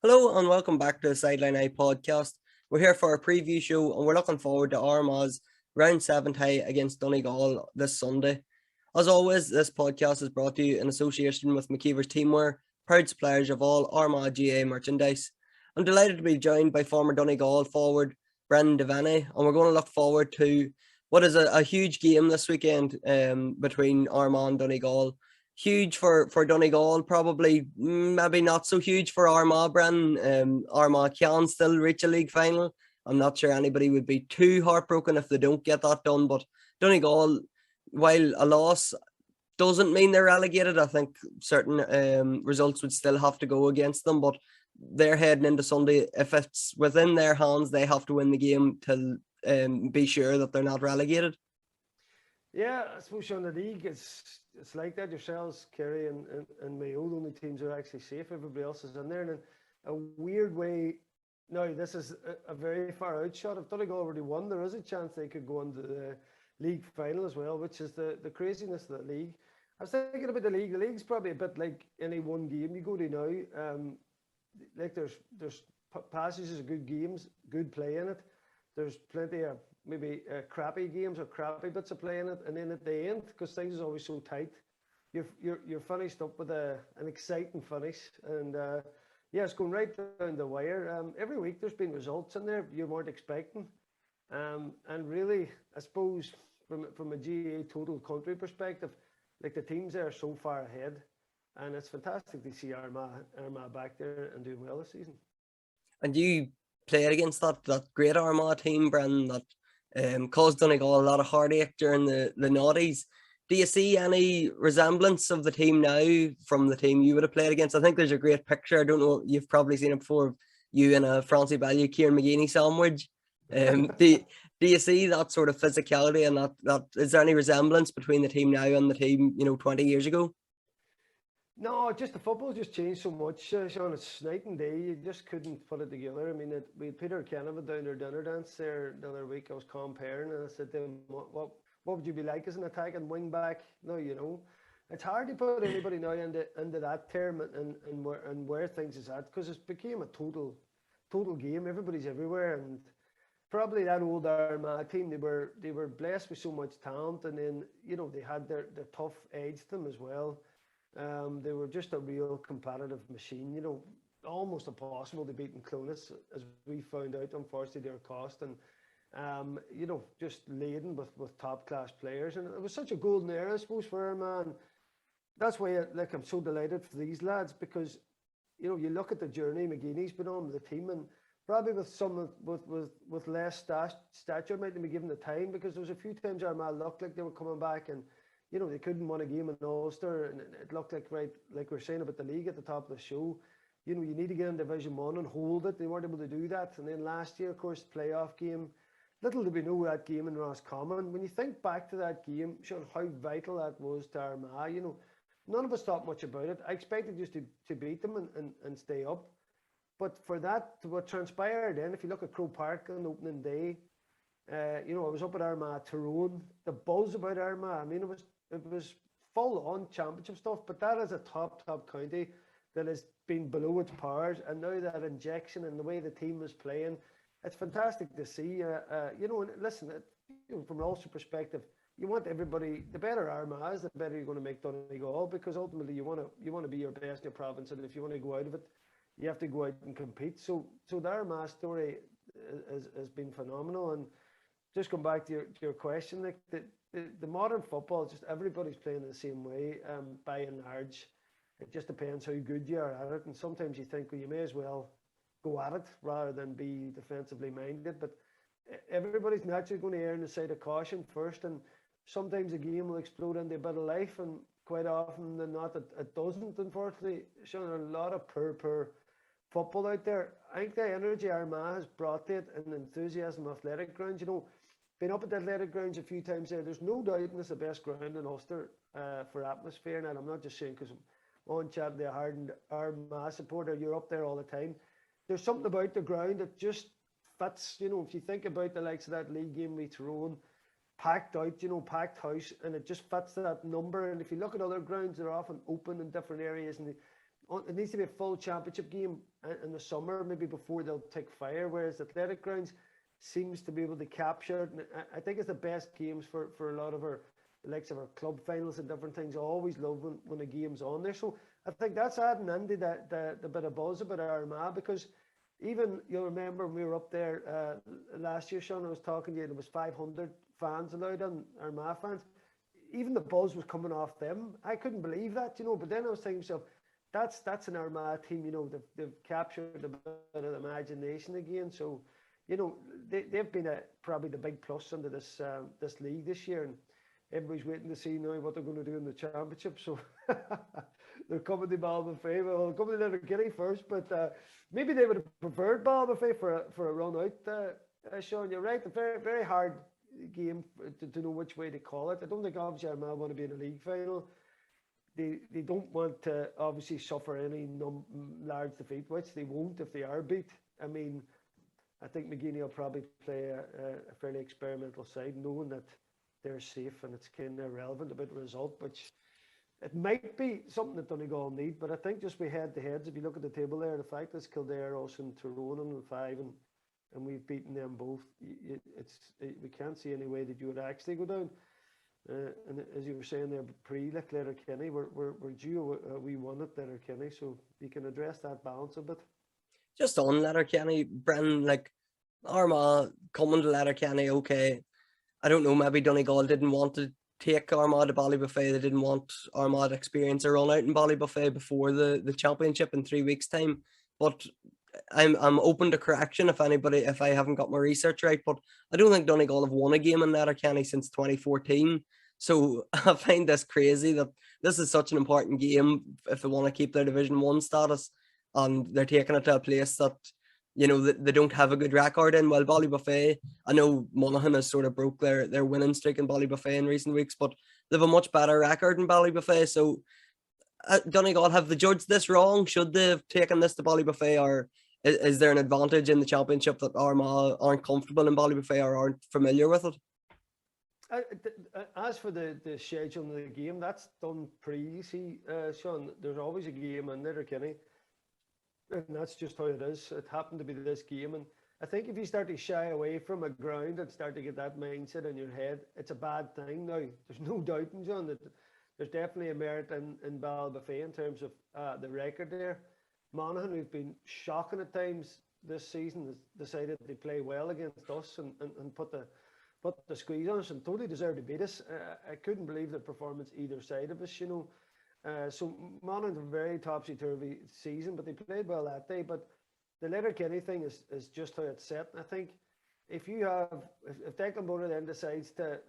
Hello and welcome back to the Sideline Eye podcast. We're here for a preview show and we're looking forward to Armagh's round 7 tie against Donegal this Sunday. As always, this podcast is brought to you in association with McKeever's Teamwear, proud suppliers of all Armagh GA merchandise. I'm delighted to be joined by former Donegal forward Brendan Devaney, and we're going to look forward to what is a huge game this weekend between Armagh and Donegal. Huge for Donegal, probably maybe not so huge for Armagh, Brendan. Armagh can still reach a league final. I'm not sure anybody would be too heartbroken if they don't get that done, but Donegal, while a loss doesn't mean they're relegated, I think certain results would still have to go against them, but they're heading into Sunday. If it's within their hands, they have to win the game to be sure that they're not relegated. Yeah, I suppose on the league, it's like that. Yourselves, Kerry, and Mayo, the only teams are actually safe. Everybody else is in there. And in a weird way, now this is a very far out shot. If Donegal already won, there is a chance they could go into the league final as well, which is the craziness of the league. I was thinking about the league. The league's probably a bit like any one game you go to now. Like there's passages of good games, good play in it. There's plenty of maybe crappy games or crappy bits of play in it, and then at the end, because things is always so tight, you're finished up with an exciting finish, and yeah, it's going right down the wire. Every week there's been results in there you weren't expecting, and really, I suppose from a GA total country perspective, like the teams there are so far ahead, and it's fantastic to see Armagh back there and doing well this season. And you played against that great Armagh team, Brendan, that caused Donegal a lot of heartache during the noughties. Do you see any resemblance of the team now from the team you would have played against? I think there's a great picture. I don't know, you've probably seen it before, of you in a Francie Ballieu, Kieran McGeeney sandwich. Do you see that sort of physicality, and that is there any resemblance between the team now and the team 20 years ago? No, just the football just changed so much, Sean. It's night and day. You just couldn't put it together. I mean, we had Peter Kennevan down their dinner dance there the other week. I was comparing, and I said to him, what would you be like as an attacking wing back? No, it's hard to put anybody now into that term and where things is at, because it became a total game. Everybody's everywhere, and probably that old Armagh team, they were blessed with so much talent, and then they had their tough edge to them as well. They were just a real competitive machine, almost impossible to beat in Clones, as we found out, unfortunately, their cost, and just laden with top class players. And it was such a golden era, I suppose, for Armagh. That's why I'm so delighted for these lads, because you look at the journey McGeeney's been on with the team, and probably with some with less stature might be given the time, because there was a few times Armagh looked like they were coming back, and they couldn't win a game in Ulster, and it looked like, right, like we are saying about the league at the top of the show, you need to get in Division 1 and hold it. They weren't able to do that. And then last year, of course, playoff game, little did we know that game in Roscommon. When you think back to that game, Sean, how vital that was to Armagh, none of us thought much about it. I expected just to beat them and stay up. But for that, what transpired then, if you look at Croke Park on opening day, I was up at Armagh Tyrone. The buzz about Armagh, I mean, it was full on championship stuff, but that is a top county that has been below its powers, and now that injection and the way the team is playing, it's fantastic to see. And listen, from an Ulster perspective, you want everybody. The better Armagh is, the better you're going to make Donegal, because ultimately you want to be your best in your province, and if you want to go out of it, you have to go out and compete. So the Armagh story has been phenomenal. And just come back to your question, like the modern football, just everybody's playing the same way, by and large. It just depends how good you are at it, and sometimes you think, well, you may as well go at it rather than be defensively minded. But everybody's naturally going to err on the side of caution first, and sometimes a game will explode into a bit of life, and quite often than not, it doesn't, unfortunately. Showing a lot of poor football out there. I think the energy Armagh has brought to it, and enthusiasm of athletic grounds, been up at the athletic grounds a few times there. There's no doubt it's the best ground in Ulster for atmosphere. And I'm not just saying because I'm on chat to a hardened Armagh supporter, you're up there all the time. There's something about the ground that just fits. If you think about the likes of that league game with Tyrone, packed out, packed house, and it just fits that number. And if you look at other grounds, they're often open in different areas, and it needs to be a full championship game in the summer, maybe before they'll take fire, whereas Athletic Grounds seems to be able to capture it. And I think it's the best games for a lot of our, the likes of our club finals and different things. I always love when a game's on there. So I think that's adding into the bit of buzz about Armagh, because even, you'll remember when we were up there last year, Sean, I was talking to you, and there was 500 fans allowed in, Armagh fans. Even the buzz was coming off them. I couldn't believe that, you know, but then I was thinking to myself, that's an Armagh team, you know, they've captured a bit of imagination again. So, you know, they've been probably the big plus under this league this year, and everybody's waiting to see now what they're going to do in the championship. So they're coming to Ballybofey. Well, they'll come to Letterkenny first, but maybe they would have preferred Ballybofey for a run out. Sean, you're right. A very, very hard game to know which way to call it. I don't think obviously Armagh want to be in a league final. They don't want to obviously suffer any large defeat, which they won't if they are beat. I mean, I think McGeeney will probably play a fairly experimental side, knowing that they're safe and it's kind of irrelevant about the result, which it might be something that Donegal need. But I think just we head to heads, if you look at the table there, the fact is Kildare, also in Tyrone in 5, and we've beaten them both. We can't see any way that you would actually go down. And as you were saying there, like Letterkenny, we're due a wee one at Letterkenny, so you can address that balance a bit. Just on Letterkenny, Brendan, like Armagh coming to Letterkenny, okay. I don't know, maybe Donegal didn't want to take Armagh to Ballybofey. They didn't want Armagh to experience a run out in Ballybofey before the championship in 3 weeks' time. But I'm open to correction if I haven't got my research right. But I don't think Donegal have won a game in Letterkenny since 2014. So I find this crazy that this is such an important game if they want to keep their Division 1 status, and they're taking it to a place that, you know, they don't have a good record in. Well, Ballybofey, I know Monaghan has sort of broke their winning streak in Ballybofey in recent weeks, but they have a much better record in Ballybofey. So Donegal, have they judged this wrong? Should they have taken this to Ballybofey, or is there an advantage in the championship that Armagh aren't comfortable in Ballybofey or aren't familiar with it? As for the schedule of the game, that's done pretty easy, Sean. There's always a game in Letterkenny, and that's just how it is. It happened to be this game, and I think if you start to shy away from a ground and start to get that mindset in your head, it's a bad thing. Now, there's no doubting, John, that there's definitely a merit in Ballybofey in terms of the record there. Monaghan, who've been shocking at times this season, has decided they play well against us and put the squeeze on us, and totally deserved to beat us. I couldn't believe the performance either side of us, you know. So Monaghan, a very topsy-turvy season, but they played well that day. But the Letterkenny thing is just how it's set. And I think if Declan Bonner then decides to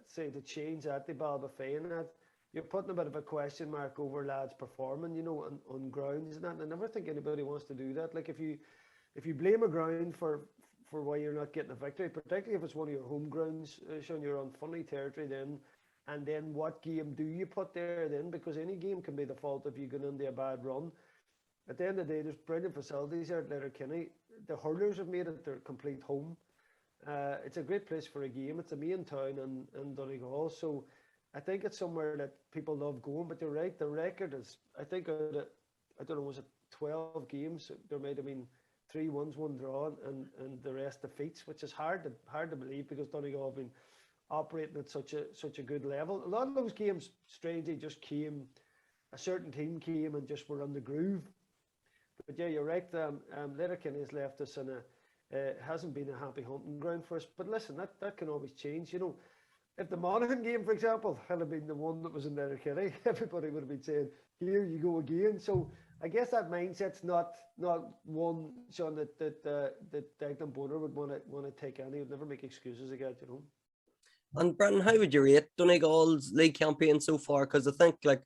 change that to Ballybofey and that, you're putting a bit of a question mark over lads performing, you know, on grounds and that. And I never think anybody wants to do that. Like if you blame a ground for why you're not getting a victory, particularly if it's one of your home grounds, Sean, you're on funny territory then. And then what game do you put there then? Because any game can be the fault if you go into a bad run. At the end of the day, there's brilliant facilities there at Letterkenny. The hurlers have made it their complete home. It's a great place for a game. It's a main town in Donegal. So I think it's somewhere that people love going. But you're right, the record is, I think, I don't know, was it 12 games? There might have been 3 wins, 1 draw, and the rest defeats, which is hard to believe, because Donegal have been operating at such a good level. A lot of those games, strangely, just came, a certain team came and just were on the groove. But yeah, you're right. Letterkenny has left us in hasn't been a happy hunting ground for us. But listen, that can always change. You know, if the Monaghan game, for example, had been the one that was in Letterkenny, everybody would have been saying, "Here you go again." So I guess that mindset's not one, Sean, that Declan Bonner would want to take any. He would never make excuses again, you know. And Brendan, how would you rate Donegal's league campaign so far? Because I think like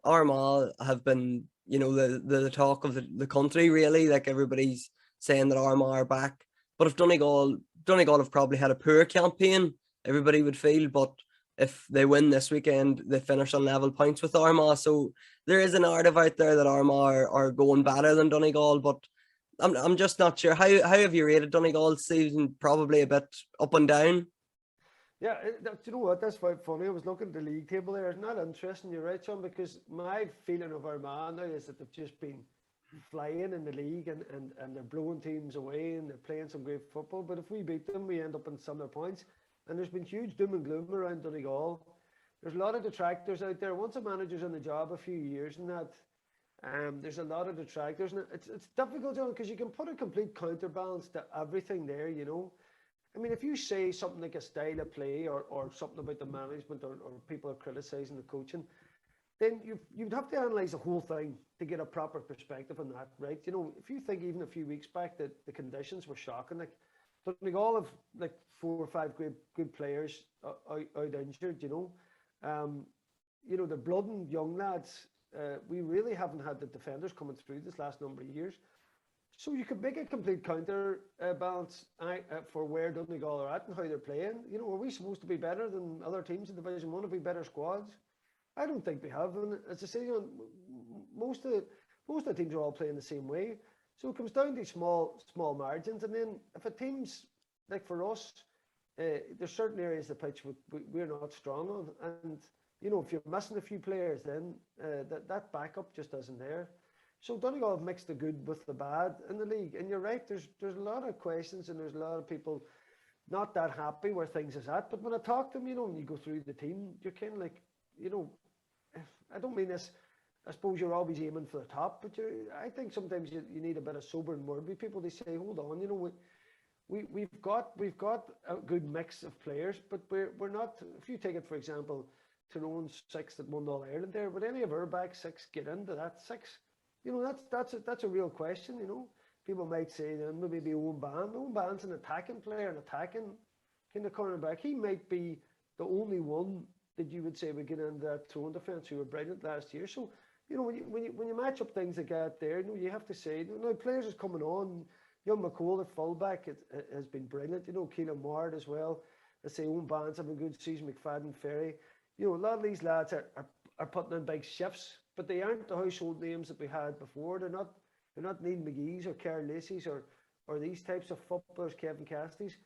Armagh have been, you know, the talk of the country, really. Like everybody's saying that Armagh are back. But if Donegal have probably had a poor campaign, everybody would feel. But if they win this weekend, they finish on level points with Armagh. So there is a narrative out there that Armagh are going better than Donegal. But I'm just not sure. How have you rated Donegal's season? Probably a bit up and down. Yeah, do you know what? That's quite funny. I was looking at the league table there. It's not interesting. You're right, Sean, because my feeling of Armagh now is that they've just been flying in the league and they're blowing teams away and they're playing some great football. But if we beat them, we end up in similar points. And there's been huge doom and gloom around Donegal. There's a lot of detractors out there. Once a manager's in the job a few years and that, there's a lot of detractors. And it's difficult, John, because you can put a complete counterbalance to everything there, you know. I mean, if you say something like a style of play or something about the management or people are criticising the coaching, then you'd have to analyse the whole thing to get a proper perspective on that, right? You know, if you think even a few weeks back that the conditions were shocking, like all of like 4 or 5 good players out injured, you know. You know, the blood and young lads, we really haven't had the defenders coming through this last number of years. So you could make a complete counter balance for where Donegal are at and how they're playing. You know, are we supposed to be better than other teams in Division 1? Have we better squads? I don't think we have. And as I say, you know, most of the teams are all playing the same way. So it comes down to small margins. And then if a team's, like for us, there's certain areas of the pitch we're not strong on. And, you know, if you're missing a few players, then that backup just isn't there. So Donegal have mixed the good with the bad in the league. And you're right, there's a lot of questions and there's a lot of people not that happy where things is at. But when I talk to them, you know, when you go through the team, you're kind of like, you know, I don't mean this, I suppose you're always aiming for the top, but I think sometimes you need a bit of sobering word with people. They say, hold on, you know, we've got a good mix of players, but we're not, if you take it, for example, Tyrone's 6 that won All Ireland there, would any of our back 6 get into that 6? You know, that's a real question, you know. People might say then maybe Owen Ban. Owen Ban's an attacking player, an attacking kind of cornerback. He might be the only one that you would say would get into that Tyrone defence who were brilliant last year. So, you know, when you match up things like that there, you know, you have to say, you know, players is coming on. Young McCall at fullback has been brilliant. You know, Keelan Ward as well. Let's say Owen Ban's having a good season. McFadden, Ferry. You know, a lot of these lads are putting in big shifts, but they aren't the household names that we had before. They're not Neil McGee's or Kerr Lacey's or these types of footballers, Kevin Cassidy's.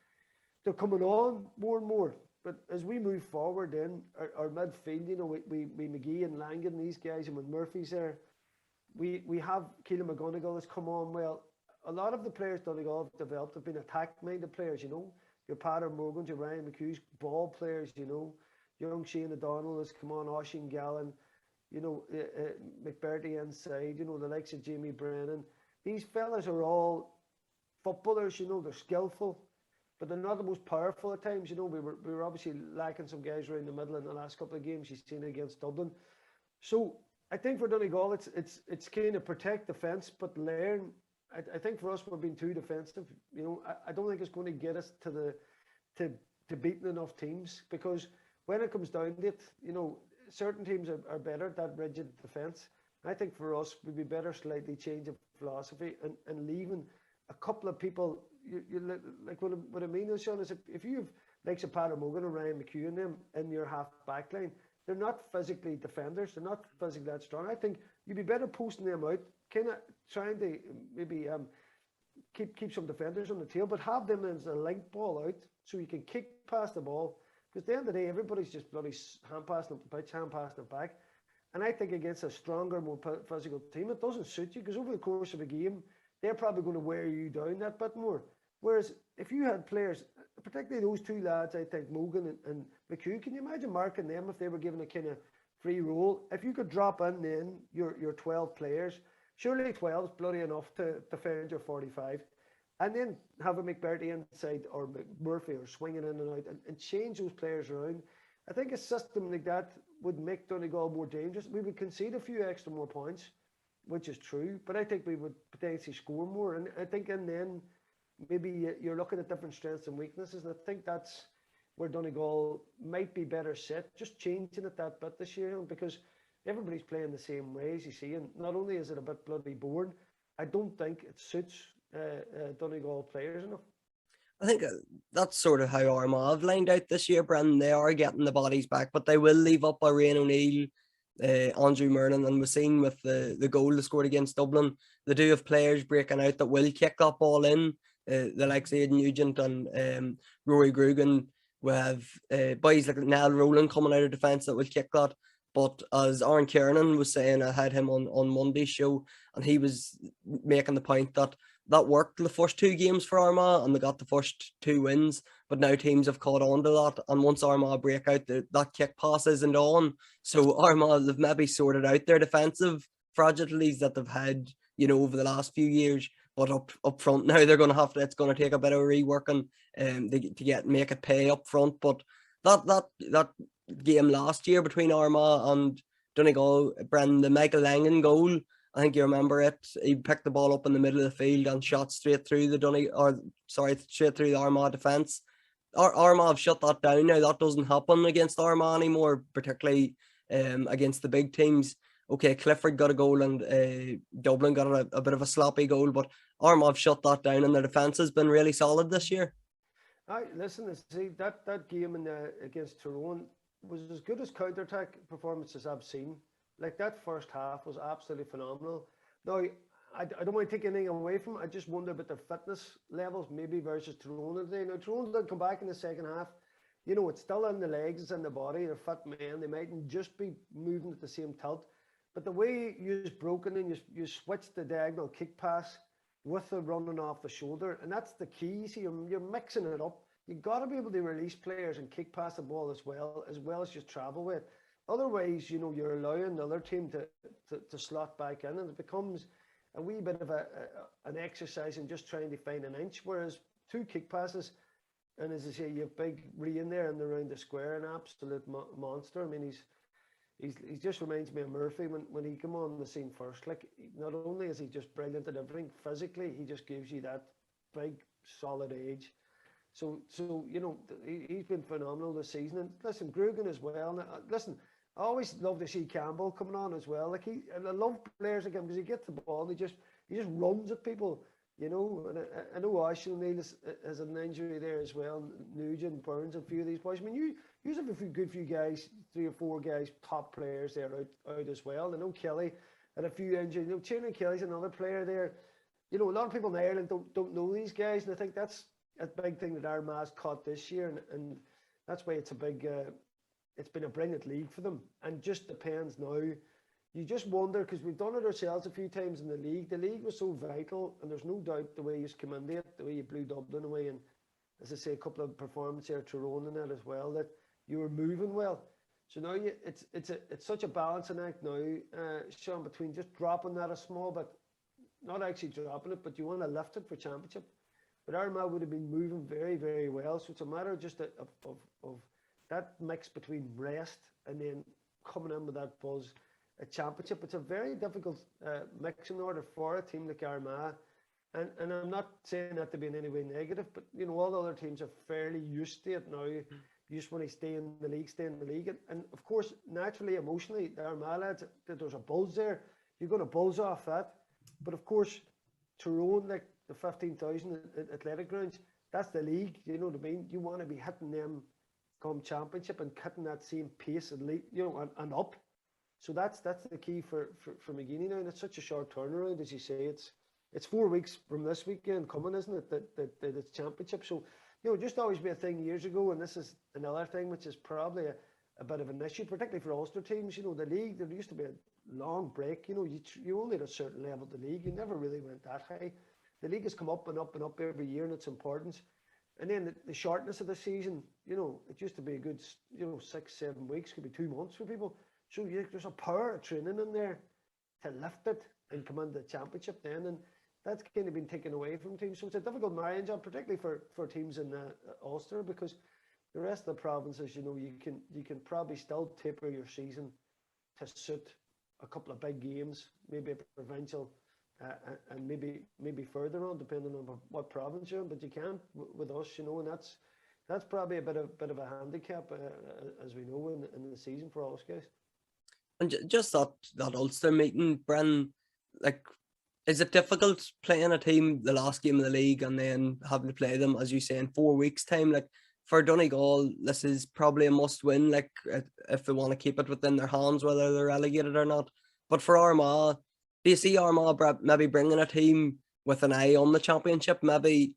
They're coming on more and more. But as we move forward in our midfield, you know, we McGee and Langan, these guys, and when Murphy's there, we have Keelan McGonigal has come on well. A lot of the players Donegal have developed have been attack-minded players, you know. Your Pater Morgans, your Ryan McHugh's ball players, you know. Young Shane O'Donnell has come on, Oisin Gallen, you know, McBurdy inside, you know, the likes of Jamie Brennan. These fellas are all footballers, you know, they're skillful, but they're not the most powerful at times. You know, we were obviously lacking some guys around the middle in the last couple of games. You've seen it against Dublin. So I think for Donegal, it's kind of protect defence, but learn. I think for us, we're being too defensive. You know, I don't think it's going to get us to beating enough teams, because when it comes down to it, you know, certain teams are better at that rigid defence. I think for us, we'd be better slightly change of philosophy and leaving a couple of people. You like what I mean is, Sean, is if you've like Pater Morgan or Ryan McHugh and them in your half back line, they're not physically defenders. They're not physically that strong. I think you'd be better posting them out, kind of trying to maybe keep some defenders on the tail, but have them as a link ball out so you can kick past the ball. Because at the end of the day, everybody's just bloody hand passing up the pitch, hand passing it back. And I think against a stronger, more physical team, it doesn't suit you, because over the course of a game, they're probably going to wear you down that bit more. Whereas if you had players, particularly those two lads, I think, Morgan and McHugh, can you imagine marking them if they were given a kind of free role? If you could drop in then your 12 players, surely 12 is bloody enough to defend your 45. And then have a McBurdy inside or Murphy or swinging in and out and change those players around. I think a system like that would make Donegal more dangerous. We would concede a few extra more points, which is true, but I think we would potentially score more. And I think and then maybe you're looking at different strengths and weaknesses. And I think that's where Donegal might be better set, just changing it that bit this year, because everybody's playing the same way, as you see. And not only is it a bit bloody boring, I don't think it suits Donegal players enough. I think that's sort of how Armagh have lined out this year, Brendan. They are getting the bodies back, but they will leave up a Rian O'Neill, Andrew Mernon, and we've seen with the goal they scored against Dublin, they do have players breaking out that will kick that ball in, the likes of Aidan Nugent and Rory Grugan. We have boys like Nell Rowland coming out of defence that will kick that. But as Aaron Kiernan was saying, I had him on Monday's show, and he was making the point that worked the first 2 games for Armagh, and they got the first 2 wins. But now teams have caught on to that, and once Armagh break out, that kick pass isn't on. So Armagh have maybe sorted out their defensive fragilities that they've had, over the last few years. But up front now, they're going to have to. It's going to take a bit of reworking, to make it pay up front. But that game last year between Armagh and Donegal, Brendan, the Michael Langan goal, I think you remember it. He picked the ball up in the middle of the field and shot straight through straight through the Armagh defence. Armagh have shut that down now. That doesn't happen against Armagh anymore, particularly against the big teams. Okay, Clifford got a goal and Dublin got a bit of a sloppy goal, but Armagh have shut that down, and their defence has been really solid this year. Listen, see that game against Tyrone was as good as counter-attack performances I've seen. Like, that first half was absolutely phenomenal. Now, I don't want to take anything away from it. I just wonder about their fitness levels, maybe versus Tyrone today. Now, Tyrone did come back in the second half. It's still in the legs, it's in the body. They're fit men. They mightn't just be moving at the same tilt. But the way you've broken and you switched the diagonal kick pass with the running off the shoulder, and that's the key. See, you're mixing it up. You've got to be able to release players and kick pass the ball as well as just travel with it. Otherwise, you're allowing the other team to slot back in, and it becomes a wee bit of an exercise in just trying to find an inch. Whereas 2 kick passes, and as I say, you have big Rian there and around the square, an absolute monster. I mean, he just reminds me of Murphy when he came on the scene first. Like, not only is he just brilliant at everything physically, he just gives you that big solid edge. So he's been phenomenal this season. And listen, Grugan as well. Now, listen, I always love to see Campbell coming on as well. Like, and I love players like him because he gets the ball and he just runs at people. And I know Ash O'Neill has an injury there as well. Nugent, Burns, a few of these boys. I mean, you have a good few guys, 3 or 4 guys, top players there out as well. I know Kelly had a few injuries. Tiernan Kelly's another player there. A lot of people in Ireland don't know these guys, and I think that's a big thing that Armagh's caught this year, and that's why it's a big. It's been a brilliant league for them, and just depends now. You just wonder, because we've done it ourselves a few times in the league. The league was so vital, and there's no doubt the way you come into it, the way you blew Dublin away, and as I say, a couple of performances there, Tyrone in that as well, that you were moving well. So now it's such a balancing act now, Sean, between just dropping that a small bit, not actually dropping it, but you want to lift it for championship. But Armagh would have been moving very, very well. So it's a matter just of that mix between rest and then coming in with that buzz at championship. It's a very difficult mixing order for a team like Armagh. And I'm not saying that to be in any way negative, but all the other teams are fairly used to it now. You just want to stay in the league. And of course, naturally, emotionally, the Armagh lads, there's a buzz there. You're going to buzz off that. But of course, Tyrone, like the 15,000 athletic grounds, that's the league. You know what I mean? You want to be hitting them come championship and hitting that same pace and up. So that's the key for McGeeney now. And it's such a short turnaround, as you say. It's 4 weeks from this weekend coming, isn't it? That it's championship. So just always be a thing years ago, and this is another thing which is probably a bit of an issue, particularly for Ulster teams. The league, there used to be a long break. You only at a certain level of the league. You never really went that high. The league has come up and up and up every year in its importance. And then the shortness of the season, it used to be a good, 6-7 weeks, could be 2 months for people. So there's a power of training in there to lift it and come into the championship then. And that's kind of been taken away from teams. So it's a difficult marrying job, particularly for teams in Ulster, because the rest of the provinces, you can probably still taper your season to suit a couple of big games, maybe a provincial, and maybe further on, depending on what province you're in. But you can't with us, and that's probably a bit of a handicap, as we know in the season for all us guys. And just that Ulster meeting, Bren, like, is it difficult playing a team the last game of the league and then having to play them, as you say, in 4 weeks' time? Like, for Donegal, this is probably a must-win, like, if they want to keep it within their hands, whether they're relegated or not. But for Armagh, do you see Armagh maybe bringing a team with an eye on the championship, maybe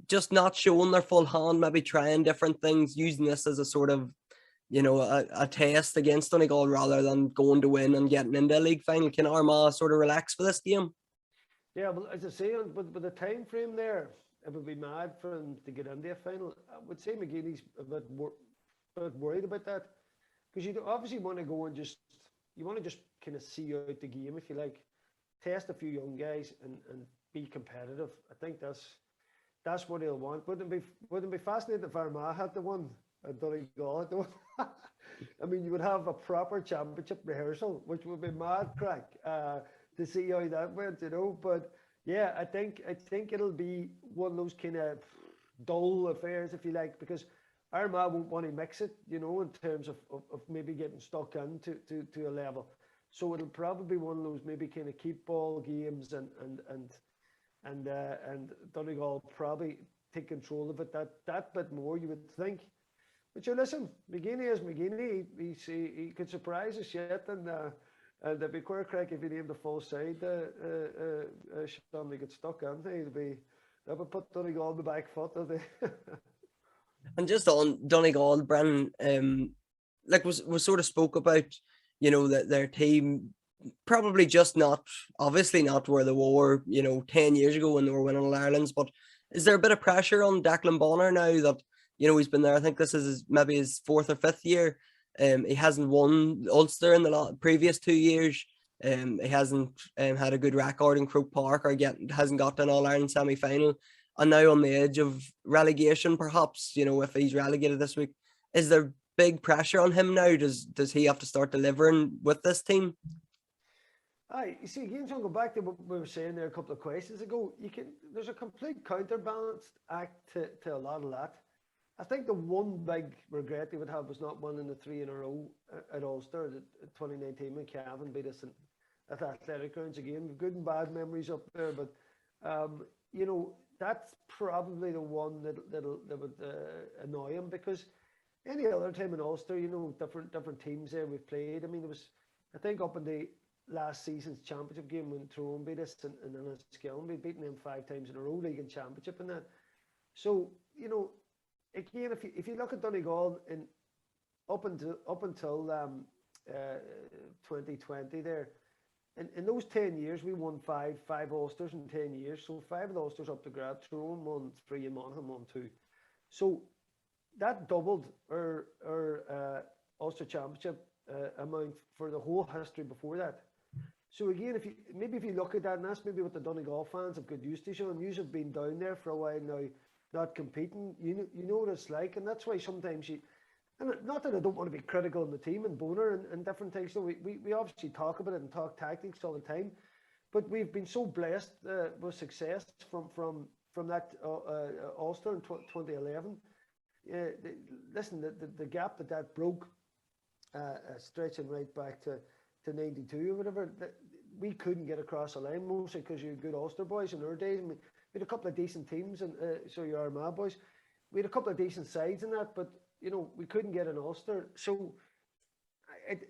just not showing their full hand, maybe trying different things, using this as a sort of a test against Donegal rather than going to win and getting into a league final? Can Armagh sort of relax for this game? Yeah, well, as I say, with the time frame there, it would be mad for him to get into a final. I would say McGeeney's a bit worried about that, because you obviously want to go and you want to just kind of see out the game, if you like, test a few young guys and be competitive. I think that's what he'll want. Wouldn't it be fascinating if Armagh had the one and Donegal had the one? I mean, you would have a proper championship rehearsal, which would be mad crack to see how that went, But yeah, I think it'll be one of those kind of dull affairs, if you like, because Armagh won't want to mix it, in terms of maybe getting stuck into to a level. So it'll probably be one of those maybe kind of keep ball games and Donegal probably take control of it that bit more, you would think. But you listen, McGeeney is McGeeney. He could surprise us yet, and it'd be quite crack if he named the full side. Sean, they get stuck, aren't they? That would put Donegal on the back foot, don't they? And just on Donegal, Brennan, like was sort of spoke about, that their team probably just not, obviously not where they were, 10 years ago when they were winning All Irelands. But is there a bit of pressure on Declan Bonner now that, he's been there? I think this is maybe his 4th or 5th year. He hasn't won Ulster in the previous 2 years. He hasn't had a good record in Croke Park, or hasn't got to an All Ireland semi final. And now on the edge of relegation, perhaps, if he's relegated this week. Is there big pressure on him now? Does he have to start delivering with this team? Aye, you see, again, to go back to what we were saying there a couple of questions ago, there's a complete counterbalanced act to a lot of that. I think the one big regret they would have was not winning the 3 in a row at Ulster, 2019 when Cavan beat us at Athletic Grounds again. Good and bad memories up there, but that's probably the one that would annoy him, because any other time in Ulster, different teams there we've played. I mean, I think up in the last season's championship game when Tyrone beat us and then Enniskillen, we'd beaten them 5 times in a row, league and championship and that. So, again, if you look at Donegal up until 2020 there, in those 10 years, we won five Ulsters in 10 years. So 5 of the Ulsters up to grab. Tyrone won 3 and Monaghan won 2. So that doubled our Ulster Championship amount for the whole history before that. So again, if you look at that, and that's maybe what the Donegal fans have got used to, Sean, you have been down there for a while now, not competing. You know what it's like, and that's why sometimes and not that I don't want to be critical on the team and Boner and different things. So we obviously talk about it and talk tactics all the time, but we've been so blessed with success from that Ulster in 2011. Listen, the gap that broke, stretching right back to 92 or whatever, we couldn't get across the line, mostly because you had good Ulster boys in our days. We had a couple of decent teams, and so you Armagh boys. We had a couple of decent sides in that, but we couldn't get an Ulster. So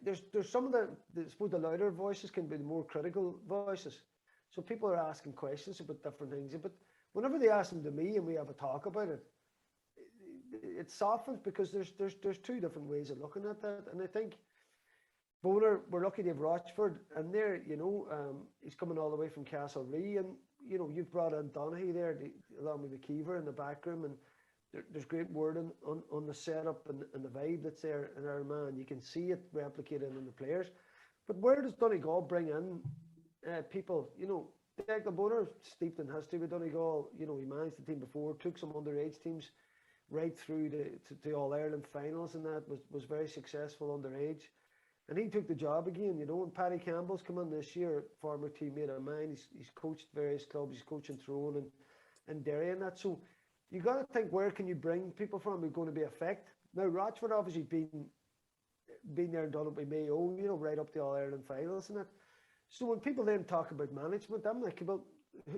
there's some of I suppose the louder voices can be the more critical voices. So people are asking questions about different things, but whenever they ask them to me and we have a talk about it, it softens, because there's 2 different ways of looking at that. And I think Boner, we're lucky to have Rochford in there, he's coming all the way from Castlerea, and you've brought in Donaghy there along with McKeever in the back room, and there's great word on the setup and the vibe that's there in Armagh, and you can see it replicated in the players. But where does Donegal bring in people? Declan Boner, steeped in history with Donegal. He managed the team before, took some underage teams right through to All Ireland finals, and that was very successful underage. And he took the job again, and Paddy Campbell's come in this year, former teammate of mine. He's coached various clubs. He's coaching Tyrone and Derry and that. So you got to think, where can you bring people from who are going to be effect? Now, Rochford obviously been there and done it with Mayo, right up the All Ireland finals and that. So when people then talk about management, I'm like, well,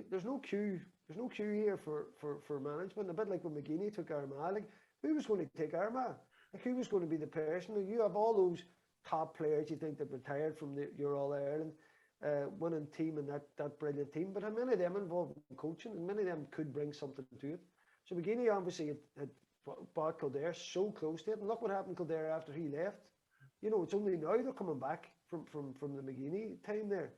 there's no queue here for management. A bit like when McGeeney took Armagh. Like, who was going to take Armagh? Like, who was going to be the person? You have all those top players you think that retired from your All Ireland winning team and that brilliant team, but how many of them involved in coaching, and many of them could bring something to it. So McGeeney obviously had bought Kildare so close to it. And look what happened to Kildare after he left. You know, it's only now they're coming back from the McGeaney time there.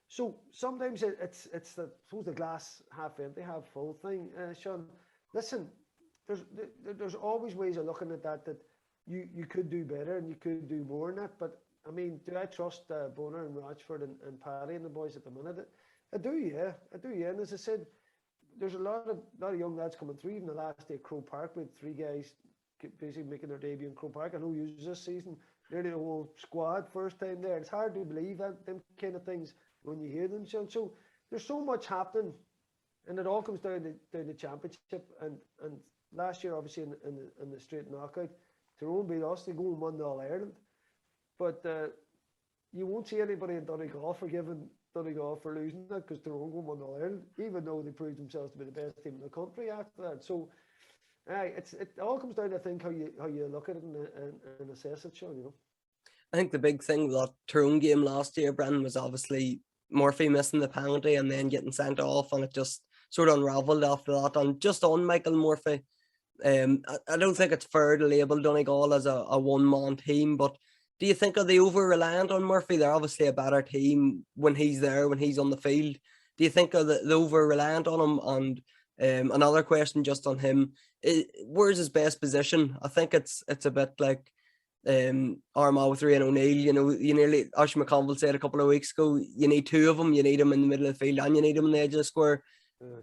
So sometimes it's the, I suppose, the glass half empty, half full thing. Sean, listen, there's always ways of looking at that you could do better and you could do more than that. But I mean, do I trust Bonner and Rochford and Paddy and the boys at the minute? I do, yeah. And as I said, there's a lot of young lads coming through. Even the last day at Croke Park with 3 guys basically making their debut in Croke Park. I know you this season, nearly the whole squad first time there. It's hard to believe that them kind of things when you hear them. So there's so much happening, and it all comes down to championship. And last year, obviously in the straight knockout, Tyrone beat us. They go and won the All Ireland, but you won't see anybody in Donegal forgiving Donegal for losing that because Tyrone go and won the All Ireland, even though they proved themselves to be the best team in the country after that. So it all comes down to, I think, how you look at it and assess it, Sean. You know. I think the big thing with that Tyrone game last year, Brendan, was obviously Murphy missing the penalty and then getting sent off, and it just sort of unravelled after that. And just on Michael Murphy, I don't think it's fair to label Donegal as a one-man team, but do you think, are they over-reliant on Murphy? They're obviously a better team when he's there, when he's on the field. Do you think are they over-reliant on him? And another question just on him, where's his best position? I think it's a bit like Armagh with Rian O'Neill. You know, you nearly, Oisin McConville said a couple of weeks ago, you need 2 of them. You need him in the middle of the field and you need him on the edge of the square.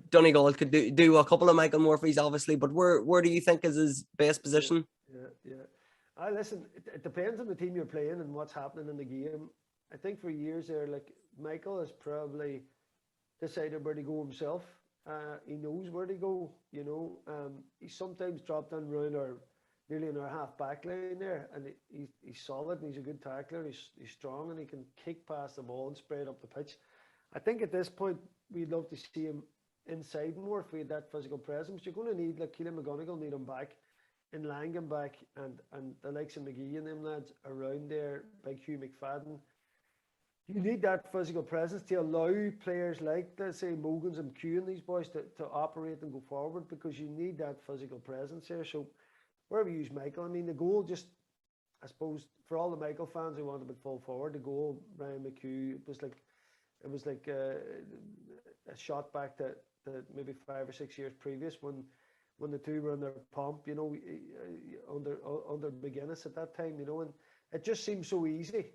Donegal could do a couple of Michael Murphys, obviously, but where do you think is his best position? Yeah. Listen, it depends on the team you're playing and what's happening in the game. I think for years there, like, Michael has probably decided where to go himself. He knows where to go, you know. He's sometimes dropped down round or nearly in our half back line there, and he's solid and he's a good tackler. He's strong and he can kick past the ball and spread up the pitch. I think at this point we'd love to see him inside more if we had that physical presence. You're going to need, like, Keelan McGonigal, need him back, and Langan back, and the likes of McGee and them lads around there, big Hugh McFadden. You need that physical presence to allow players like, let's say, Mogans and McHugh and these boys to operate and go forward, because you need that physical presence here. So where we use Michael, I mean, the goal just, I suppose, for all the Michael fans who want him to fall forward, the goal, Ryan McHugh, it was like a shot back to maybe 5 or 6 years previous when the two were in their pomp, you know, under McGuinness at that time, you know, and it just seems so easy.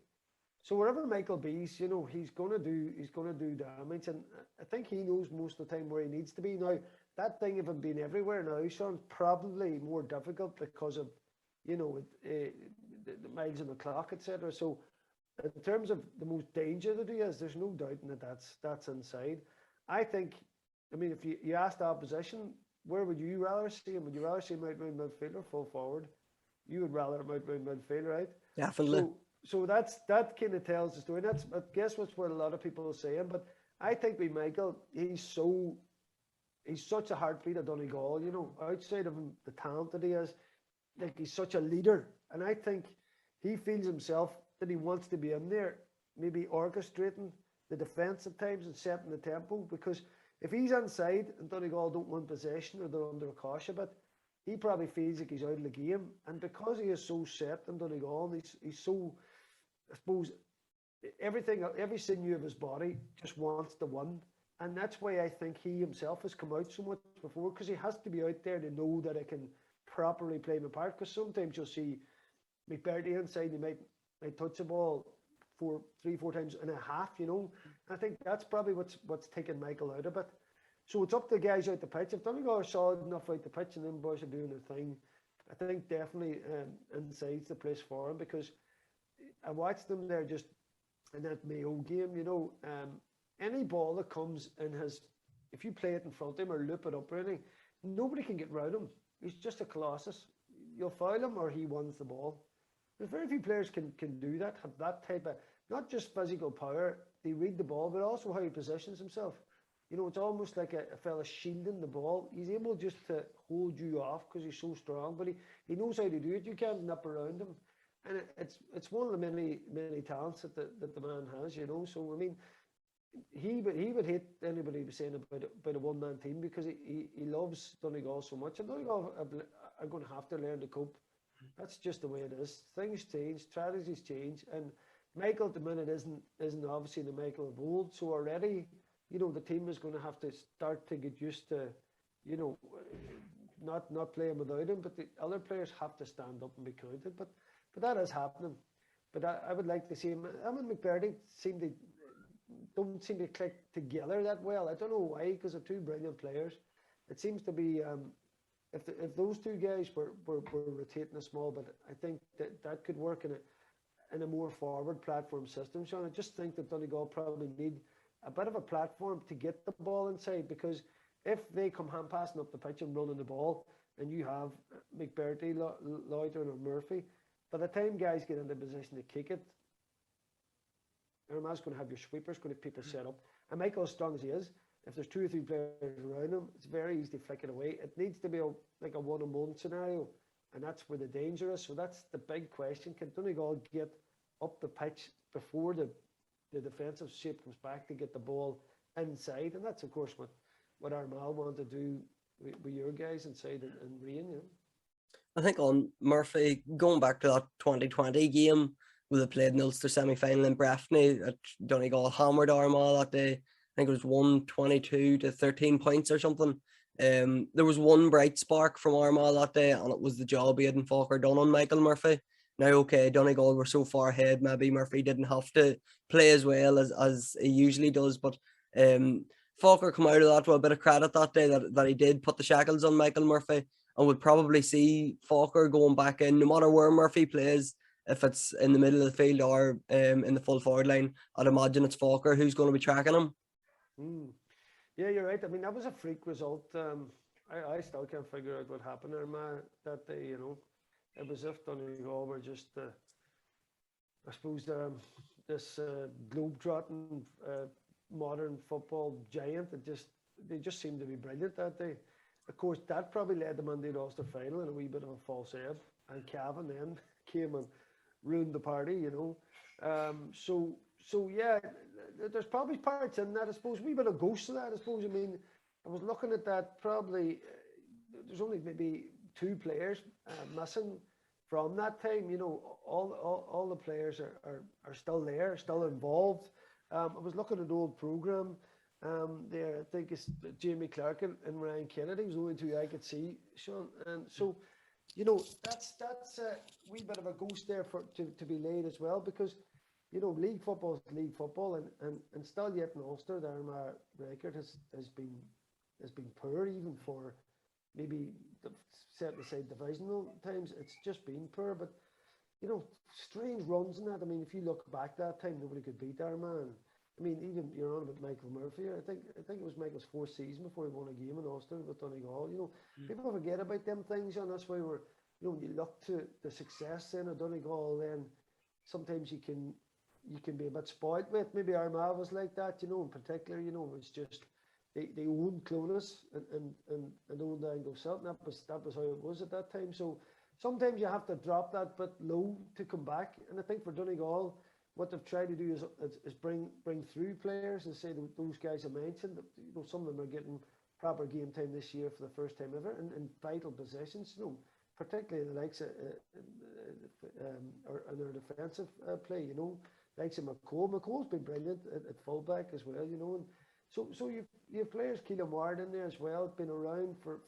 So wherever Michael be's, you know, he's gonna do damage, and I think he knows most of the time where he needs to be. Now, that thing of him being everywhere now, Sean, probably more difficult because of, you know, the miles on the clock, etc. So in terms of the most danger that he has, there's no doubting that that's inside. I think, I mean, if you asked the opposition, where would you rather see him? Would you rather see him out round midfield or full forward? You would rather him out round midfield, right? Definitely. So that kind of tells the story. That's, I guess, what's what a lot of people are saying. But I think with Michael, he's such a heartbeat at Donegal. You know, outside of him, the talent that he has, like, he's such a leader, and I think he feels himself that he wants to be in there, maybe orchestrating the defence at times and setting the tempo. Because if he's inside and Donegal don't want possession or they're under a caution a bit, he probably feels like he's out of the game. And because he is so set in Donegal, he's so, I suppose, every sinew of his body just wants to win. And that's why I think he himself has come out so much before, because he has to be out there to know that I can properly play my part. Because sometimes you'll see McBurdy inside, he might touch the ball 3-4 times and a half, you know. I think that's probably what's taken Michael out a bit. So it's up to the guys out the pitch. If Donegal are solid enough out the pitch and them boys are doing their thing, I think definitely inside's the place for him, because I watched them there just in that Mayo game, you know. Any ball that comes and if you play it in front of him or loop it up or anything, nobody can get round him. He's just a colossus. You'll foul him or he wins the ball. There's very few players can do that, have that type of, not just physical power, they read the ball, but also how he positions himself. You know, it's almost like a fella shielding the ball. He's able just to hold you off because he's so strong, but he knows how to do it. You can't nip around him. And it's one of the many talents that the man has, you know. So, I mean, he would hate anybody saying about a one-man team, because he loves Donegal so much. And Donegal are going to have to learn to cope. That's just the way it is. Things change, strategies change, and Michael at the minute isn't obviously the Michael of old. So already, the team is going to have to start to get used to, not playing without him. But the other players have to stand up and be counted. But that is happening. But I would like to see him. Him and McBurdy don't seem to click together that well. I don't know why, because they're two brilliant players. It seems to be if those two guys were rotating a small, but I think that could work in a more forward platform system. Sean, I just think that Donegal probably need a bit of a platform to get the ball inside, because if they come hand passing up the pitch and running the ball, and you have McBurdy, Loydon or Murphy, by the time guys get into position to kick it, Armagh's going to have your sweepers, going to have people set up. And Michael, as strong as he is, if there's 2 or 3 players around him, it's very easy to flick it away. It needs to be like a one-on-one scenario, and that's where the danger is. So that's the big question. Can Donegal get up the pitch before the defensive shape comes back to get the ball inside? And that's, of course, what Armagh want to do with your guys inside and Rain. I think on Murphy, going back to that 2020 game where they played in the Ulster semi-final in Breffni, Donegal hammered Armagh that day. I think it was 122 to 13 points or something. There was one bright spark from Armagh that day, and it was the job Aidan Faulkner done on Michael Murphy. Now, okay, Donegal were so far ahead, maybe Murphy didn't have to play as well as he usually does, but Faulkner come out of that with a bit of credit that day that he did put the shackles on Michael Murphy, and would probably see Faulkner going back in, no matter where Murphy plays, if it's in the middle of the field or in the full forward line. I'd imagine it's Faulkner who's going to be tracking him. Yeah, you're right. I mean, that was a freak result. I still can't figure out what happened there, man, that day, It was as if Donegal were just, I suppose, this globe-trotting modern football giant. They just seemed to be brilliant that day. Of course, that probably led them into the Ulster final in a wee bit of a false ebb. And Cavan then came and ruined the party, So yeah, there's probably parts in that. I suppose we bit of ghosts of that. I suppose. I mean, I was looking at that. Probably there's only maybe 2 players missing from that time. All the players are still there, still involved. I was looking at the old program. There, I think it's Jamie Clark and Ryan Kennedy was the only 2 I could see, Sean. And so, that's a wee bit of a ghost there to be laid as well, because. League football is league football, and still yet in Ulster, the Armagh record has been poor, even for maybe set aside divisional times. It's just been poor, but strange runs in that. I mean, if you look back that time, nobody could beat Armagh. I mean, even you're on about Michael Murphy. I think it was Michael's 4th season before he won a game in Ulster with Donegal. People forget about them things, and that's why when you look to the success then of Donegal, then sometimes you can be a bit spoiled with. Maybe Armagh was like that, in particular, it's just they owned Clones and owned Anglo-Celtic. That was how it was at that time. So sometimes you have to drop that bit low to come back. And I think for Donegal, what they've tried to do is bring through players and say that those guys I mentioned, some of them are getting proper game time this year for the first time ever in vital positions, particularly the likes of or their defensive play, likes of McCall. McCall's been brilliant at fullback as well, and so you have players, Keelan Ward in there as well, been around for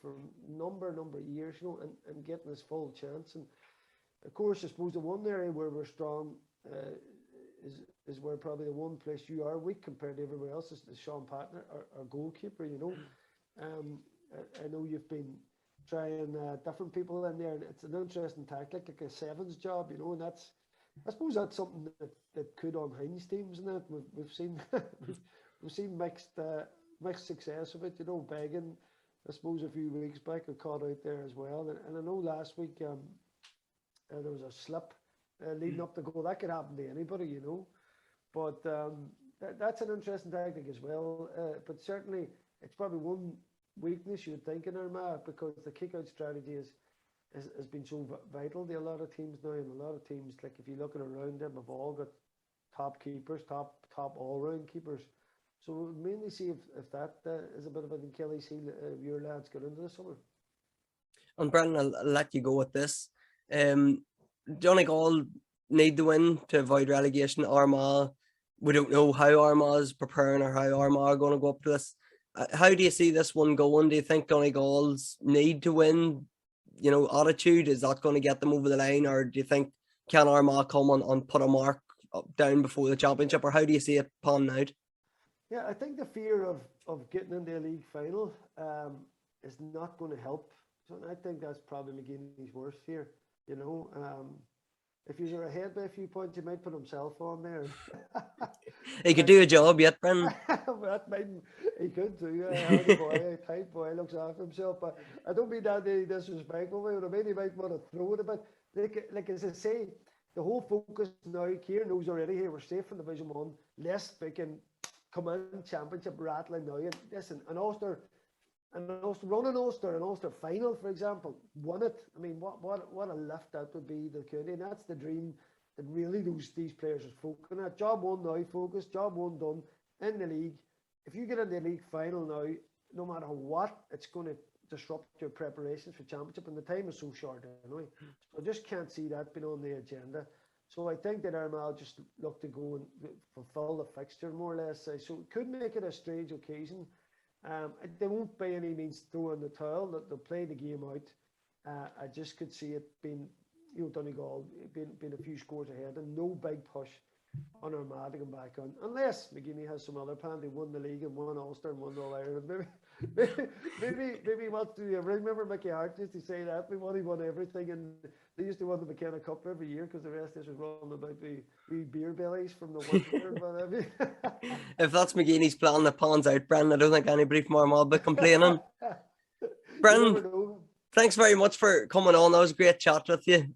number of years, and getting his full chance. And of course, I suppose the one area where we're strong is where probably the one place you are weak compared to everywhere else is Sean Patton, our goalkeeper. I know you've been trying different people in there, and it's an interesting tactic, like a sevens job, and I suppose that's something that could unhinge teams, and that we've seen we've seen mixed success of it. Begging, I suppose a few weeks back, got caught out there as well, and I know last week there was a slip leading up the goal. That could happen to anybody, but that's an interesting tactic as well. But certainly, it's probably one weakness you would think in Armagh, because the kick-out strategy has been so vital to a lot of teams now, and a lot of teams, like if you look at around them, have all got top keepers, top all-round keepers. So we'll mainly see if that is a bit of an Achilles heel your lads get into the summer. And Brendan, I'll let you go with this. Donegal need to win to avoid relegation. Armagh, we don't know how Armagh is preparing or how Armagh are going to go up to this. How do you see this one going? Do you think Donegal's need to win, attitude, is that going to get them over the line, or do you think can Armagh come on and put a mark down before the championship, or how do you see it panning out? Yeah, I think the fear of getting into a league final is not going to help. So I think that's probably McGeeney's worst fear. If you're ahead by a few points, he might put himself on there. He could do a job yet, Brendan. He could do. A tight boy looks after himself. But I don't mean that any disrespectful. I mean he might want to throw it a bit. Like as I say, the whole focus now, Kieran knows already here, we're safe from Division 1. Lest we can come in championship rattling now. And listen, an Ulster final, for example, won it. I mean, what a lift that would be to the county. And that's the dream that really these players are focusing at. Job one now, focus. Job one done in the league. If you get in the league final now, no matter what, it's going to disrupt your preparations for championship. And the time is so short anyway. So I just can't see that being on the agenda. So I think that Armagh just look to go and fulfill the fixture more or less. So it could make it a strange occasion. They won't by any means throw in the towel. They'll play the game out. I just could see it being, Donegal being a few scores ahead and no big push on Armagh to come back on, unless McGeeney has some other plan. They won the league and won Ulster and won All Ireland. Maybe he wants to. I remember Mickey Hart used to say that. He won everything, and they used to win the McKenna Cup every year because the rest of us was running about the beer bellies from the winter. If that's McGeeney's plan that pans out, Brendan, I don't think anybody from Armagh will be complaining. Brendan, thanks very much for coming on. That was a great chat with you.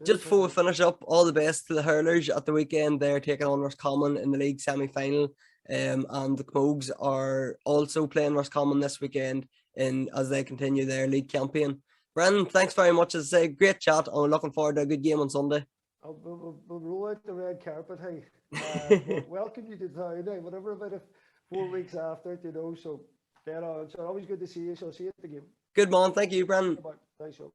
Just before we finish up, all the best to the hurlers at the weekend. They're taking on Roscommon in the league semi-final. And the Camogues are also playing Roscommon this weekend as they continue their league campaign. Brendan, thanks very much. As I say, great chat. I'm looking forward to a good game on Sunday. We'll roll out the red carpet, hey. We'll welcome you to town, hey, whatever about 4 weeks after it, so dead on. So always good to see you. So see you at the game. Good man. Thank you, Brendan. Thanks, Sean.